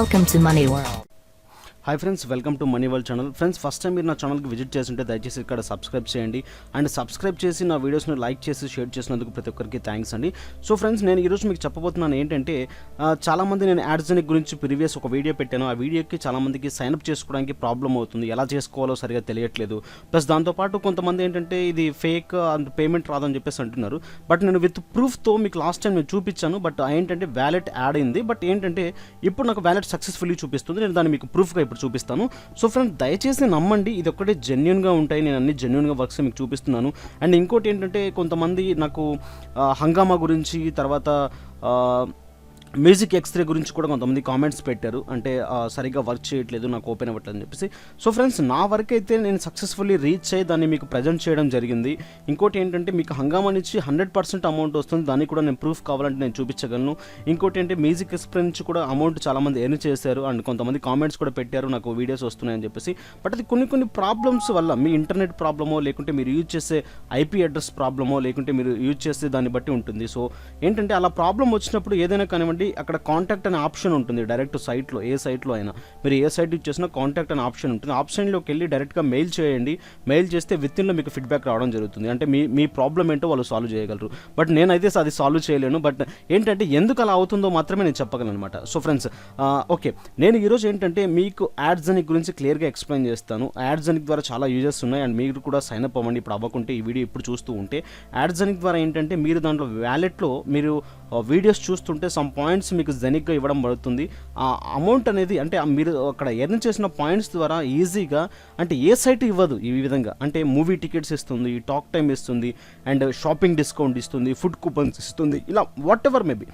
Welcome to Money World. Hi friends, welcome to money world channel. Friends, first time మీరు నా ఛానల్కి visit చేస్తుంటే దయచేసి ఇక్కడ సబ్స్క్రైబ్ చేయండి. అండ్ సబ్స్క్రైబ్ చేసి నా వీడియోస్ని లైక్ చేసి షేర్ చేసినందుకు ప్రతి ఒక్కరికి థ్యాంక్స్ అండి. సో ఫ్రెండ్స్, నేను ఈరోజు మీకు చెప్పబోతున్నాను ఏంటంటే, చాలామంది నేను యాడ్జెనిక్ గురించి ప్రీవియస్ ఒక వీడియో పెట్టాను. ఆ వీడియోకి చాలామందికి సైన్అప్ చేసుకోవడానికి ప్రాబ్లం అవుతుంది, ఎలా చేసుకోవాలో సరిగా తెలియట్లేదు. ప్లస్ దాంతోపాటు కొంతమంది ఏంటంటే ఇది ఫేక్ అండ్ పేమెంట్ రాదని చెప్పేసి అంటున్నారు. బట్ నేను విత్ ప్రూఫ్తో మీకు లాస్ట్ టైం నేను చూపించాను. బట్ ఏంటంటే వ్యాలెట్ యాడ్ అయింది. బట్ ఏంటంటే ఇప్పుడు నాకు వ్యాలెట్ సక్సెస్ఫుల్లీ చూపిస్తుంది. నేను దాన్ని మీకు ప్రూఫ్గా ఇప్పుడు చూపిస్తాను. సో ఫ్రెండ్స్, దయచేసి నమ్మండి, ఇది ఒక్కటే జెన్యూన్గా ఉంటాయి. నేను అన్ని జెన్యూన్గా వర్క్స్ మీకు చూపిస్తున్నాను. అండ్ ఇంకోటి ఏంటంటే, కొంతమంది నాకు హంగామా గురించి, తర్వాత మ్యూజిక్ ఎక్స్రే గురించి కూడా కొంతమంది కామెంట్స్ పెట్టారు. అంటే సరిగ్గా వర్క్ చేయట్లేదు, నాకు ఓపెన్ అవ్వట్లేదు అని చెప్పేసి. సో ఫ్రెండ్స్, నా వర్క్ అయితే నేను సక్సెస్ఫుల్లీ రీచ్ అయ్యి దాన్ని మీకు ప్రజెంట్ చేయడం జరిగింది. ఇంకోటి ఏంటంటే, మీకు హంగామా నుంచి 100% అమౌంట్ వస్తుంది. దానికి కూడా నేను ప్రూఫ్ కావాలంటే నేను చూపించగలను. ఇంకోటి ఏంటంటే, మ్యూజిక్ ఎక్స్ప్రెస్ నుంచి కూడా అమౌంట్ చాలామంది ఎర్న్ చేశారు. అండ్ కొంతమంది కామెంట్స్ కూడా పెట్టారు నాకు వీడియోస్ వస్తున్నాయని చెప్పేసి. బట్ అది కొన్ని ప్రాబ్లమ్స్ వల్ల, మీ ఇంటర్నెట్ ప్రాబ్లమో, లేకుంటే మీరు యూజ్ చేసే ఐపీ అడ్రస్ ప్రాబ్లమో, లేకుంటే మీరు యూజ్ చేసే దాన్ని బట్టి ఉంటుంది. సో ఏంటంటే, అలా ప్రాబ్లం వచ్చినప్పుడు ఏదైనా కానివ్వండి, అక్కడ కాంటాక్ట్ అనే ఆప్షన్ ఉంటుంది డైరెక్ట్ సైట్లో. ఏ సైట్లో అయినా మీరు ఏ సైట్ యూజ్ చేసినా కాంటాక్ట్ అనే ఆప్షన్ ఉంటుంది. ఆప్షన్లోకి వెళ్ళి డైరెక్ట్గా మెయిల్ చేయండి. మెయిల్ చేస్తే విత్ఇన్లో మీకు ఫీడ్బ్యాక్ రావడం జరుగుతుంది. అంటే మీ ప్రాబ్లం ఏంటో వాళ్ళు సాల్వ్ చేయగలరు. బట్ నేనైతే అది సాల్వ్ చేయలేను. బట్ ఏంటంటే, ఎందుకు అలా అవుతుందో మాత్రమే నేను చెప్పగలను అనమాట. సో ఫ్రెండ్స్, ఓకే, నేను ఈరోజు ఏంటంటే మీకు యాడ్జెనిక్ గురించి క్లియర్గా ఎక్స్ప్లెయిన్ చేస్తాను. యాడ్జెనిక్ ద్వారా చాలా యూజెస్ ఉన్నాయి. అండ్ మీరు కూడా సైన్అప్ అవ్వండి. ఇప్పుడు అవ్వకుంటే ఈ వీడియో ఇప్పుడు చూస్తూ ఉంటే, యాడ్జెనిక్ ద్వారా ఏంటంటే, మీరు దాంట్లో వ్యాలెట్లో మీరు వీడియోస్ చూస్తుంటే సమ్ పాయింట్స్ మీకు జెనిక్గా ఇవ్వడం పడుతుంది. ఆ అమౌంట్ అనేది, అంటే మీరు అక్కడ ఎర్న్ చేసిన పాయింట్స్ ద్వారా ఈజీగా, అంటే ఏ సైట్ ఇవ్వదు ఈ విధంగా. అంటే మూవీ టికెట్స్ ఇస్తుంది, టాక్ టైం ఇస్తుంది, అండ్ షాపింగ్ డిస్కౌంట్ ఇస్తుంది, ఫుడ్ కూపన్స్ ఇస్తుంది, ఇలా వాట్ ఎవర్ మేబీ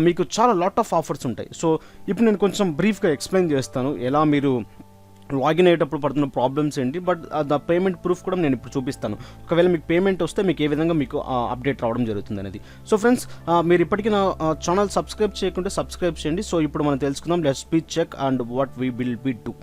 మీకు చాలా లాట్ ఆఫ్ ఆఫర్స్ ఉంటాయి. సో ఇప్పుడు నేను కొంచెం బ్రీఫ్గా ఎక్స్ప్లెయిన్ చేస్తాను ఎలా మీరు లాగిన్ అయ్యేటప్పుడు పడుతున్న ప్రాబ్లమ్స్ ఏంటి. బట్ ద పేమెంట్ ప్రూఫ్ కూడా నేను ఇప్పుడు చూపిస్తాను. ఒకవేళ మీకు పేమెంట్ వస్తే మీకు ఏ విధంగా మీకు అప్డేట్ రావడం జరుగుతుంది అనేది. సో ఫ్రెండ్స్, మీరు ఇప్పటికీ నా ఛానల్ సబ్స్క్రైబ్ చేయకుంటే సబ్స్క్రైబ్ చేయండి. సో ఇప్పుడు మనం తెలుసుకుందాం. Let's be check and what we will be do.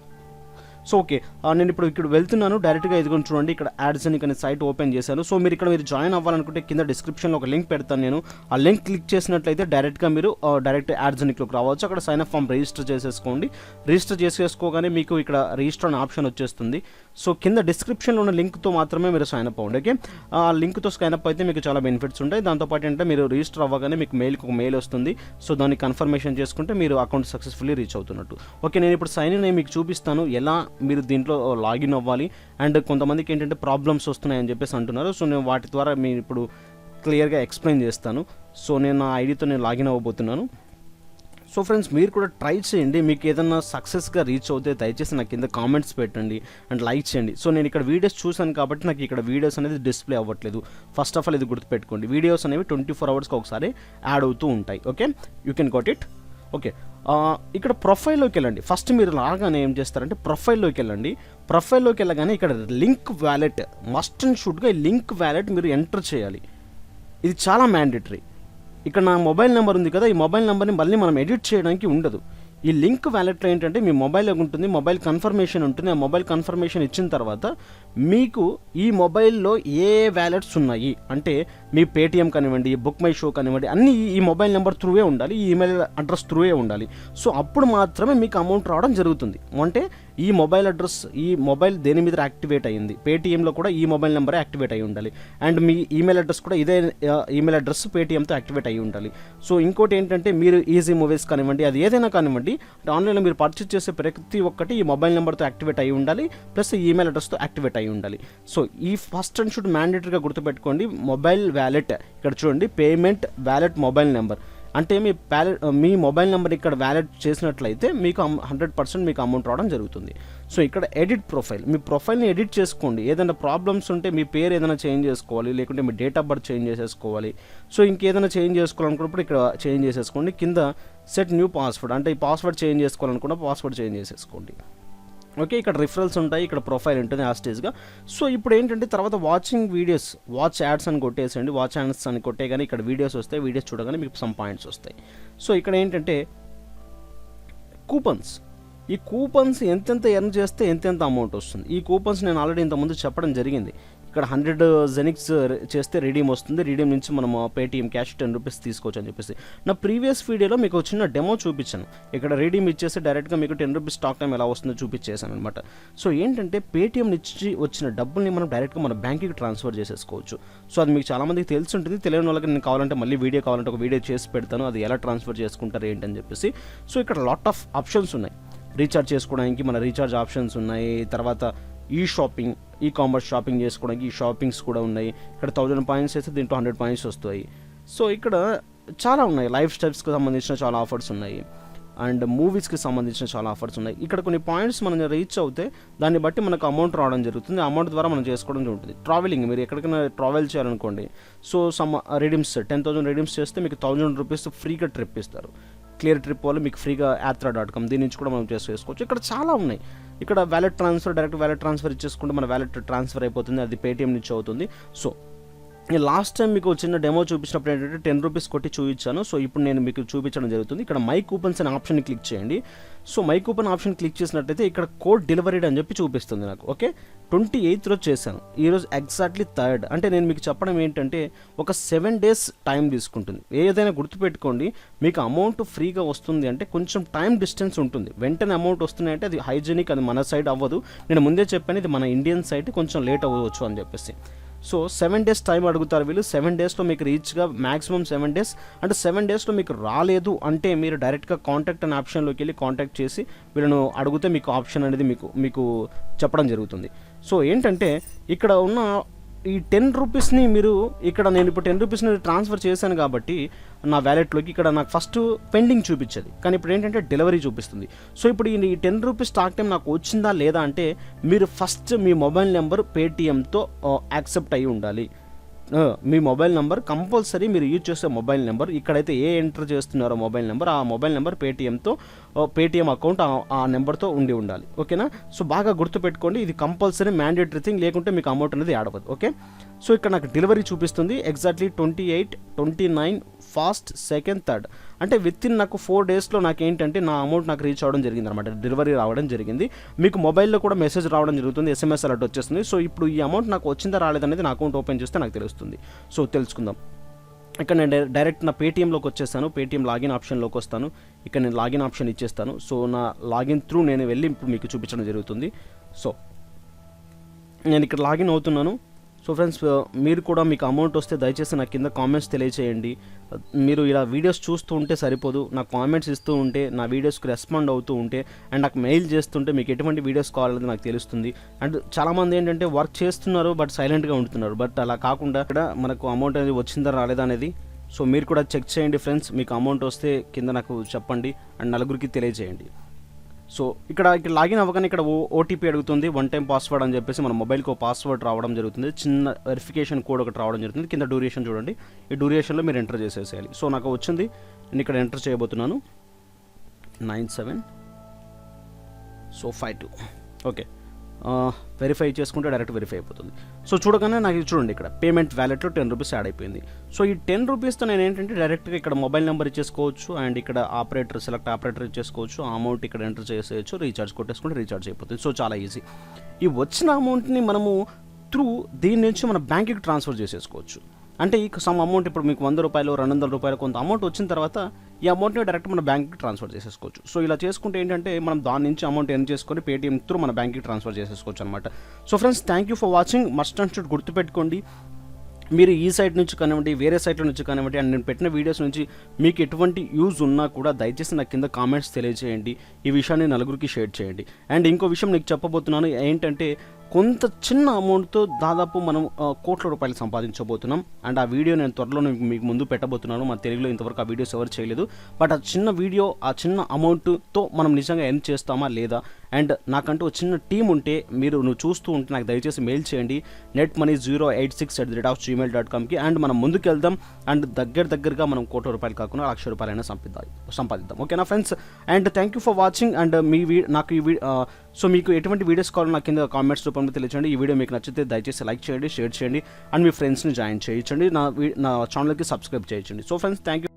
So okay, నేను ఇప్పుడు ఇక్కడ వెళ్తున్నాను. డైరెక్ట్గా ఎదుగుని చూడండి, ఇక్కడ యాడ్జెనిక్ అనే సైట్ ఓపెన్ చేశాను. సో మీరు ఇక్కడ జాయిన్ అవ్వాలనుకుంటే కింద డిస్క్రిప్షన్లో ఒక లింక్ పెడతాను నేను. ఆ లింక్ క్లిక్ చేసినట్లయితే డైరెక్ట్గా మీరు డైరెక్ట్ యాడ్జెనిక్లోకి రావచ్చు. అక్కడ సైన్ అప్ ఫామ్ రిజిస్టర్ చేసేసుకోండి. రిజిస్టర్ చేసేసుకోగానే మీకు ఇక్కడ రిజిస్టర్ అనే ఆప్షన్ వచ్చేస్తుంది. సో కింద డిస్క్రిప్షన్లో ఉన్న లింక్తో మాత్రమే మీరు సైన్ అప్ అవ్వండి. ఓకే, ఆ లింక్తో సైన్ అప్ అయితే మీకు చాలా బెనిఫిట్స్ ఉంటాయి. దాంతోపాటు ఏంటంటే, మీరు రిజిస్టర్ అవ్వగానే మీకు మెయిల్కి ఒక మెయిల్ వస్తుంది. సో దాన్ని కన్ఫర్మేషన్ చేసుకుంటే మీరు అకౌంట్ సక్సెస్ఫుల్లీ రీచ్ అవుతున్నట్టు. ఓకే, నేను ఇప్పుడు సైన్ ఇన్ అయ్యి మీకు చూపిస్తాను ఎలా మీరు దీంట్లో లాగిన్ అవ్వాలి. అండ్ కొంతమందికి ఏంటంటే ప్రాబ్లమ్స్ వస్తున్నాయని చెప్పేసి అంటున్నారు. సో నేను వాటి ద్వారా మీరు ఇప్పుడు క్లియర్గా ఎక్స్ప్లెయిన్ చేస్తాను. సో నేను నా ఐడితో నేను లాగిన్ అవ్వబోతున్నాను. సో ఫ్రెండ్స్, మీరు కూడా ట్రై చేయండి. మీకు ఏదైనా సక్సెస్గా రీచ్ అవుతే దయచేసి నాకు కింద కామెంట్స్ పెట్టండి అండ్ లైక్ చేయండి. సో నేను ఇక్కడ వీడియోస్ చూసాను కాబట్టి నాకు ఇక్కడ వీడియోస్ అనేది డిస్ప్లే అవ్వట్లేదు. ఫస్ట్ ఆఫ్ ఆల్ ఇది గుర్తుపెట్టుకోండి, వీడియోస్ అనేవి 24 అవర్స్కి ఒకసారి యాడ్ అవుతూ ఉంటాయి. Okay, you can got it. Okay, ఇక్కడ ప్రొఫైల్లోకి వెళ్ళండి. ఫస్ట్ మీరు రాగానే ఏం చేస్తారంటే, ప్రొఫైల్లోకి వెళ్ళండి. ప్రొఫైల్లోకి వెళ్ళగానే ఇక్కడ లింక్ వ్యాలెట్, మస్ట్ అండ్ షుడ్గా ఈ లింక్ వ్యాలెట్ మీరు ఎంటర్ చేయాలి. ఇది చాలా మ్యాండేటరీ. ఇక్కడ నా మొబైల్ నెంబర్ ఉంది కదా, ఈ మొబైల్ నెంబర్ని మళ్ళీ మనం ఎడిట్ చేయడానికి ఉండదు. ఈ లింక్ వ్యాలెట్లో ఏంటంటే, మీ మొబైల్లో ఉంటుంది, మొబైల్ కన్ఫర్మేషన్ ఉంటుంది. ఆ మొబైల్ కన్ఫర్మేషన్ ఇచ్చిన తర్వాత మీకు ఈ మొబైల్లో ఏ వ్యాలెట్స్ ఉన్నాయి అంటే, మీ పేటిఎం కానివ్వండి, బుక్ మై షో కానివ్వండి, అన్నీ ఈ మొబైల్ నెంబర్ త్రూవే ఉండాలి, ఈ ఈమెయిల్ అడ్రస్ త్రూవే ఉండాలి. సో అప్పుడు మాత్రమే మీకు అమౌంట్ రావడం జరుగుతుంది. అంటే ఈ మొబైల్ అడ్రస్, ఈ మొబైల్ దేని మీద యాక్టివేట్ అయ్యింది, పేటిఎంలో కూడా ఈ మొబైల్ నెంబరే యాక్టివేట్ అయ్యి ఉండాలి. అండ్ మీ ఈమెయిల్ అడ్రస్ కూడా ఇదే ఈమెయిల్ అడ్రస్ పేటిఎంతో యాక్టివేట్ అయ్యి ఉండాలి. సో ఇంకోటి ఏంటంటే, మీరు ఈజీ మూవీస్ కానివ్వండి, అది ఏదైనా కానివ్వండి, ఆన్లైన్లో మీరు పర్చేస్ చేసే ప్రతి ఒక్కటి ఈ మొబైల్ నెంబర్తో యాక్టివేట్ అయ్యి ఉండాలి, ప్లస్ ఈమెయిల్ అడ్రస్తో యాక్టివేట్ అయ్యి ఉండాలి. సో ఈ ఫస్ట్ అండ్ షుడ్ మ్యాండేటరీగా గుర్తుపెట్టుకోండి. మొబైల్ వ్యాలెట్ ఇక్కడ చూడండి, పేమెంట్ వ్యాలెట్ మొబైల్ నెంబర్ అంటే మీ మొబైల్ నెంబర్ ఇక్కడ వ్యాలెట్ చేసినట్లయితే మీకు 100% మీకు అమౌంట్ రావడం జరుగుతుంది. సో ఇక్కడ ఎడిట్ ప్రొఫైల్, మీ ప్రొఫైల్ని ఎడిట్ చేసుకోండి. ఏదైనా ప్రాబ్లమ్స్ ఉంటే మీ పేరు ఏదైనా చేంజ్ చేసుకోవాలి, లేకుంటే మీ డేట్ ఆఫ్ బర్త్ చేంజ్ చేసేసుకోవాలి. సో ఇంకేదైనా చేంజ్ చేసుకోవాలనుకున్నప్పుడు ఇక్కడ చేంజ్ చేసేసుకోండి. కింద సెట్ న్యూ పాస్వర్డ్, అంటే ఈ పాస్వర్డ్ చేంజ్ చేసుకోవాలనుకున్న పాస్వర్డ్ చేంజ్ చేసేసుకోండి. ఓకే, ఇక్కడ రిఫరల్స్ ఉంటాయి, ఇక్కడ ప్రొఫైల్ ఉంటుంది ఆ స్టేజ్గా. సో ఇప్పుడు ఏంటంటే, తర్వాత వాచింగ్ వీడియోస్, వాచ్ యాడ్స్ అని కొట్టేసండి. వాచ్ యాడ్స్ అని కొట్టేగానే ఇక్కడ వీడియోస్ వస్తాయి. వీడియోస్ చూడగానే మీకు సమ్ పాయింట్స్ వస్తాయి. సో ఇక్కడ ఏంటంటే కూపన్స్, ఈ కూపన్స్ ఎంతెంత ఎర్న్ చేస్తే ఎంతెంత అమౌంట్ వస్తుంది. ఈ కూపన్స్ నేను ఆల్రెడీ ఇంతకుముందు చెప్పడం జరిగింది. ఇక్కడ 100 జెనిక్స్ చేస్తే రీడీమ్ వస్తుంది. రీడీమ్ నుంచి మనం పేటీఎం క్యాష్ 10 రూపీస్ తీసుకోవచ్చు అని చెప్పేసి నా ప్రీవియస్ వీడియోలో మీకు చిన్న డెమో చూపించాను. ఇక్కడ రీడీమ్ ఇచ్చేసి డైరెక్ట్గా మీకు 10 రూపీస్ స్టాక్ టైం ఎలా వస్తుందో చూపించేసాను అనమాట. సో ఏంటంటే పేటీఎం నుంచి వచ్చిన డబ్బుల్ని మనం డైరెక్ట్గా మన బ్యాంక్కి ట్రాన్స్ఫర్ చేసేసుకోవచ్చు. సో అది మీకు చాలామందికి తెలిసి ఉంటుంది. తెలియని వాళ్ళకి నేను కావాలంటే మళ్ళీ వీడియో కావాలంటే ఒక వీడియో చేసి పెడతాను, అది ఎలా ట్రాన్స్ఫర్ చేసుకుంటారు ఏంటని చెప్పేసి. సో ఇక్కడ లాట్ ఆఫ్ ఆప్షన్స్ ఉన్నాయి. రీఛార్జ్ చేసుకోవడానికి మన రీఛార్జ్ ఆప్షన్స్ ఉన్నాయి. తర్వాత షాపింగ్, కామర్స్ షాపింగ్ చేసుకోవడానికి ఈ షాపింగ్స్ కూడా ఉన్నాయి. ఇక్కడ 1000 పాయింట్స్ వేస్తే దీంట్లో 100 పాయింట్స్ వస్తాయి. సో ఇక్కడ చాలా ఉన్నాయి. లైఫ్ స్టైల్స్కి సంబంధించిన చాలా ఆఫర్స్ ఉన్నాయి అండ్ మూవీస్కి సంబంధించిన చాలా ఆఫర్స్ ఉన్నాయి. ఇక్కడ కొన్ని పాయింట్స్ మనం రీచ్ అవుతే దాన్ని బట్టి మనకు అమౌంట్ రావడం జరుగుతుంది. అమౌంట్ ద్వారా మనం చేసుకోవడం ఉంటుంది. ట్రావెలింగ్, మీరు ఎక్కడికైనా ట్రావెల్ చేయాలనుకోండి, సో సమ్ రిడీమ్స్ 10,000 రిడీమ్స్ చేస్తే మీకు 1000 రూపీస్ ఫ్రీగా ట్రిప్ ఇస్తారు. క్లియర్ ట్రిప్ వాళ్ళు మీకు ఫ్రీగా యాత్రా.com దీని నుంచి కూడా మనం చేసుకోవచ్చు. ఇక్కడ చాలా ఉన్నాయి. ఇక్కడ wallet transfer, direct wallet transfer ఇచ్చేసుకుంటే మన వ్యాలెట్ ట్రాన్స్ఫర్ అయిపోతుంది. అది పేటీఎం నుంచి అవుతుంది. సో లాస్ట్ టైం మీకు చిన్న డెమో చూపించినప్పుడు ఏంటంటే 10 రూపీస్ కొట్టి చూపించాను. సో ఇప్పుడు నేను మీకు చూపించడం జరుగుతుంది. ఇక్కడ మై కూపన్స్ అనే ఆప్షన్ని క్లిక్ చేయండి. So my coupon option click చేసినట్టయితే ఇక్కడ కోడ్ డెలివరీడ్ అని చెప్పి చూపిస్తుంది నాకు. ఓకే, 28th రోజు చేశాను. ఈరోజు ఎగ్జాక్ట్లీ 3rd. అంటే నేను మీకు చెప్పడం ఏంటంటే ఒక 7 days టైం తీసుకుంటుంది. ఏదైనా గుర్తుపెట్టుకోండి, మీకు అమౌంట్ ఫ్రీగా వస్తుంది అంటే కొంచెం టైం డిస్టెన్స్ ఉంటుంది. వెంటనే అమౌంట్ వస్తున్నాయి అంటే అది హైజీనిక్, అది మన సైడ్ అవ్వదు. నేను ముందే చెప్పాను ఇది మన ఇండియన్ సైడ్, కొంచెం లేట్ అవ్వచ్చు అని చెప్పేసి. సో 7 days టైం అడుగుతారు వీళ్ళు. 7 daysలో మీకు రీచ్గా మ్యాక్సిమం 7 days. అంటే 7 daysలో మీకు రాలేదు అంటే మీరు డైరెక్ట్గా కాంటాక్ట్ అనే ఆప్షన్లోకి వెళ్ళి కాంటాక్ట్ చేసి వీళ్ళను అడిగితే మీకు ఆప్షన్ అనేది మీకు చెప్పడం జరుగుతుంది. సో ఏంటంటే ఇక్కడ ఉన్న ఈ 10 రూపీస్ని మీరు నేను ఇప్పుడు 10 రూపీస్ని ట్రాన్స్ఫర్ చేశాను కాబట్టి నా వ్యాలెట్లోకి ఇక్కడ నాకు ఫస్ట్ పెండింగ్ చూపించేది, కానీ ఇప్పుడు ఏంటంటే డెలివరీ చూపిస్తుంది. సో ఇప్పుడు ఈ 10 రూపీస్ స్టాక్ టైం నాకు వచ్చిందా లేదా అంటే మీరు ఫస్ట్ మీ మొబైల్ నెంబర్ పేటీఎంతో యాక్సెప్ట్ అయ్యి ఉండాలి. మీ మొబైల్ నెంబర్ కంపల్సరీ, మీరు యూజ్ చేసే మొబైల్ నెంబర్ ఇక్కడైతే ఏ ఎంటర్ చేస్తున్నారో మొబైల్ నెంబర్, ఆ మొబైల్ నెంబర్ పేటీఎం అకౌంట్ ఆ నెంబర్తో ఉండాలి. ఓకేనా? సో బాగా గుర్తుపెట్టుకోండి, ఇది కంపల్సరీ మ్యాండేటరీ థింగ్, లేకుంటే మీకు అమౌంట్ అనేది యాడ్ అవ్వదు. ఓకే, సో ఇక్కడ నాకు డెలివరీ చూపిస్తుంది ఎగ్జాక్ట్లీ 28, 29, ఫాస్ట్, 2nd, 3rd. అంటే వితిన్ నాకు 4 daysలో నాకు ఏంటంటే నా అమౌంట్ నాకు రీచ్ అవ్వడం జరిగింది అనమాట. డెలివరీ రావడం జరిగింది. మీకు మొబైల్లో కూడా మెసేజ్ రావడం జరుగుతుంది, SMS అలర్ట్ వచ్చేస్తుంది. సో ఇప్పుడు ఈ అమౌంట్ నాకు వచ్చిందా రాలేదనేది నా అకౌంట్ ఓపెన్ చేస్తే నాకు తెలుస్తుంది. సో తెలుసుకుందాం. ఇక్కడ నేను డైరెక్ట్ నా పేటీఎంలోకి వచ్చేసాను. పేటీఎం లాగిన్ ఆప్షన్లోకి వస్తాను. ఇక్కడ నేను లాగిన్ ఆప్షన్ ఇచ్చేస్తాను. సో నా లాగిన్ త్రూ నేను వెళ్ళి ఇప్పుడు మీకు చూపించడం జరుగుతుంది. సో నేను ఇక్కడ లాగిన్ అవుతున్నాను. సో ఫ్రెండ్స్, మీరు కూడా మీకు అమౌంట్ వస్తే దయచేసి నాకు కింద కామెంట్స్ తెలియచేయండి. మీరు ఇలా వీడియోస్ చూస్తూ ఉంటే సరిపోదు, నాకు కామెంట్స్ ఇస్తూ ఉంటే, నా వీడియోస్కి రెస్పాండ్ అవుతూ ఉంటే అండ్ నాకు మెయిల్ చేస్తుంటే మీకు ఎటువంటి వీడియోస్ కావాలనేది నాకు తెలుస్తుంది. అండ్ చాలామంది ఏంటంటే వర్క్ చేస్తున్నారు బట్ సైలెంట్గా ఉంటున్నారు. బట్ అలా కాకుండా ఇక్కడ మనకు అమౌంట్ అనేది వచ్చిందా రాలేదా అనేది సో మీరు కూడా చెక్ చేయండి ఫ్రెండ్స్. మీకు అమౌంట్ వస్తే కింద నాకు చెప్పండి అండ్ నలుగురికి తెలియజేయండి. సో ఇక్కడ లాగిన్ అవ్వగానే ఇక్కడ ఓటీపీ అడుగుతుంది, 1 time పాస్వర్డ్ అని చెప్పేసి మన మొబైల్కి ఒక పాస్వర్డ్ రావడం జరుగుతుంది. చిన్న వెరిఫికేషన్ కోడ్ ఒకటి రావడం జరుగుతుంది. కింద డ్యూరేషన్ చూడండి, ఈ డ్యూరేషన్లో మీరు ఎంటర్ చేసేసేయాలి. సో నాకు వచ్చింది, నేను ఇక్కడ ఎంటర్ చేయబోతున్నాను 97 సో 52. ఓకే, వెరిఫై చేసుకుంటే డైరెక్ట్ వెరిఫై అయిపోతుంది. సో చూడగానే నాకు చూడండి ఇక్కడ పేమెంట్ వ్యాలెట్లో 10 రూపీస్ యాడ్ అయిపోయింది. సో ఈ 10 రూపీస్తో నేను ఏంటంటే డైరెక్ట్గా ఇక్కడ మొబైల్ నెంబర్ ఇచ్చేసుకోవచ్చు అండ్ ఇక్కడ సెలెక్ట్ ఆపరేటర్ ఇచ్చేసుకోవచ్చు. ఆ అమౌంట్ ఇక్కడ ఎంటర్ చేసేయచ్చు, రీఛార్జ్ కొట్టేసుకుంటే రీఛార్జ్ అయిపోతుంది. సో చాలా ఈజీ. ఈ వచ్చిన అమౌంట్ని మనము త్రూ దీని నుంచి మన బ్యాంక్కి ట్రాన్స్ఫర్ చేసేసుకోవచ్చు. అంటే ఈ సమ్ అమౌంట్ ఇప్పుడు మీకు 100 రూపాయలు 200 రూపాయలు కొంత అమౌంట్ వచ్చిన తర్వాత ఈ అమౌంట్ని డైరెక్ట్ మన బ్యాంక్కి ట్రాన్స్ఫర్ చేసేసుకోవచ్చు. సో ఇలా చేసుకుంటే ఏంటంటే మనం దాని నుంచి అమౌంట్ ఎర్న్ చేసుకొని పేటీఎం త్రూ మన బ్యాంక్కి ట్రాన్స్ఫర్ చేసేసుకోవచ్చు అనమాట. So friends, thank you for watching. Must and should గుర్తుపెట్టుకోండి, మీరు ఈ సైట్ నుంచి కానివ్వండి, వేరే సైట్ల నుంచి కానివ్వండి అండ్ నేను పెట్టిన వీడియోస్ నుంచి మీకు ఎటువంటి యూజ్ ఉన్నా కూడా దయచేసి నాకు కింద కామెంట్స్ తెలియజేయండి. ఈ విషయాన్ని నలుగురికి షేర్ చేయండి. అండ్ ఇంకో విషయం నీకు చెప్పబోతున్నాను ఏంటంటే, కొంత చిన్న అమౌంట్తో దాదాపు మనం కోట్ల రూపాయలు సంపాదించబోతున్నాం. అండ్ ఆ వీడియో నేను త్వరలో మీకు ముందు పెట్టబోతున్నాను. మన తెలుగులో ఇంతవరకు ఆ వీడియోస్ ఎవరు చేయలేదు. బట్ ఆ చిన్న వీడియో, ఆ చిన్న అమౌంట్తో మనం నిజంగా ఎర్న్ చేస్తామా లేదా, అండ్ నాకంటూ ఒక చిన్న టీం ఉంటే నువ్వు చూస్తూ ఉంటే నాకు దయచేసి మెయిల్ చేయండి netmoney086@gmail.comకి. అండ్ మనం ముందుకు వెళ్దాం అండ్ దగ్గరగా మనం కోట్ల రూపాయలు కాకుండా 1,00,000 రూపాయలైనా సంపాదిద్దాం. ఓకేనా friends? And thank you for watching. And నాకు సో మీకు ఎటువంటి వీడియోస్ కావాలో నాకు కింద కామెంట్స్ రూపంలో తెలియజేయండి. ఈ వీడియో మీకు నచ్చితే దయచేసి లైక్ చేయండి, షేర్ చేయండి అండ్ మీ ఫ్రెండ్స్ని జాయిన్ చేయించండి. నా ఛానల్కి సబ్స్క్రైబ్ చేయించండి. So friends, thank you.